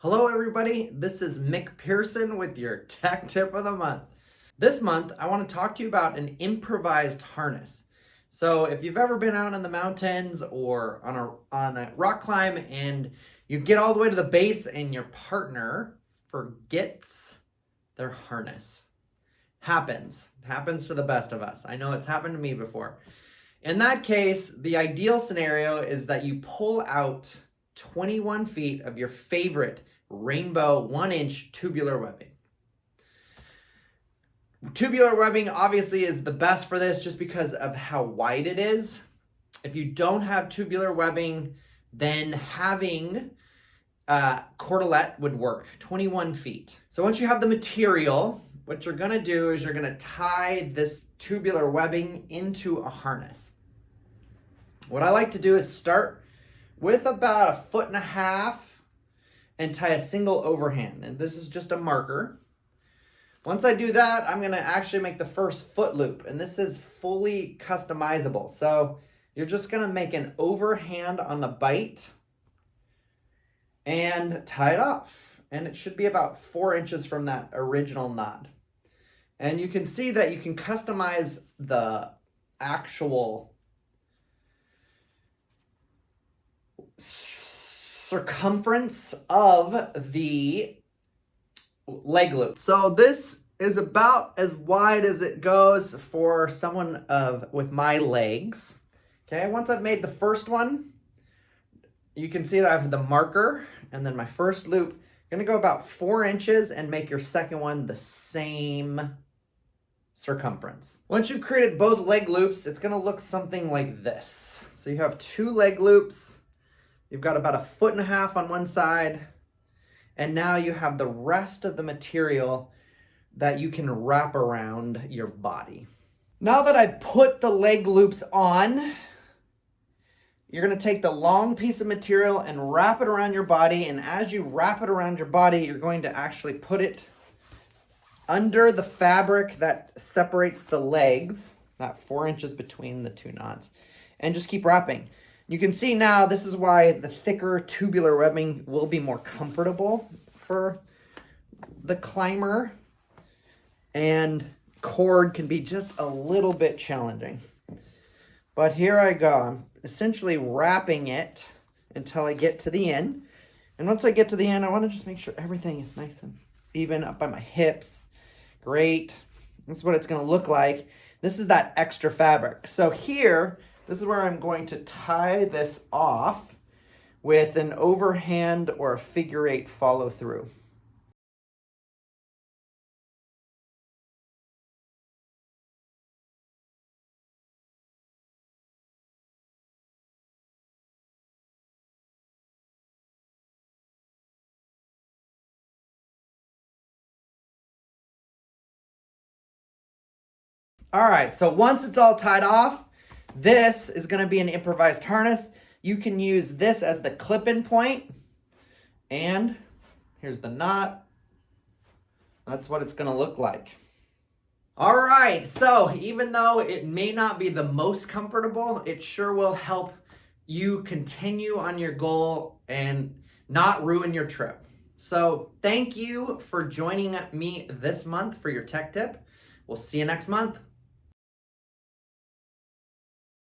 Hello everybody, this is Mick Pearson with your Tech Tip of the Month. This month, I want to talk to you about an improvised harness. So if you've ever been out in the mountains or on a rock climb and you get all the way to the base and your partner forgets their harness. Happens to the best of us. I know it's happened to me before. In that case, the ideal scenario is that you pull out 21 feet of your favorite rainbow 1-inch tubular webbing. Tubular webbing obviously is the best for this just because of how wide it is. If you don't have tubular webbing, then having cordelette would work, 21 feet. So once you have the material, what you're gonna do is you're gonna tie this tubular webbing into a harness. What I like to do is start with about 1.5 feet and tie a single overhand. And this is just a marker. Once I do that, I'm gonna actually make the first foot loop, and this is fully customizable. So you're just gonna make an overhand on the bite and tie it off. And it should be about 4 inches from that original knot. And you can see that you can customize the actual circumference of the leg loop. So this is about as wide as it goes for someone with my legs. Okay, once I've made the first one, you can see that I have the marker and then my first loop. I'm gonna go about 4 inches and make your second one the same circumference. Once you've created both leg loops, it's gonna look something like this. So you have 2 leg loops. You've got about 1.5 feet on one side, and now you have the rest of the material that you can wrap around your body. Now that I've put the leg loops on, you're gonna take the long piece of material and wrap it around your body, and as you wrap it around your body, you're going to actually put it under the fabric that separates the legs, that 4 inches between the 2 knots, and just keep wrapping. You can see now this is why the thicker tubular webbing will be more comfortable for the climber, and cord can be just a little bit challenging. But here I go. I'm essentially wrapping it until I get to the end. And once I get to the end, I want to just make sure everything is nice and even up by my hips. Great. This is what it's going to look like. This is that extra fabric. So here, this is where I'm going to tie this off with an overhand or a figure 8 follow through. All right, so once it's all tied off, this is going to be an improvised harness. You can use this as the clip-in point. And here's the knot. That's what it's going to look like. All right, so even though it may not be the most comfortable, it sure will help you continue on your goal and not ruin your trip. So thank you for joining me this month for your tech tip. We'll see you next month.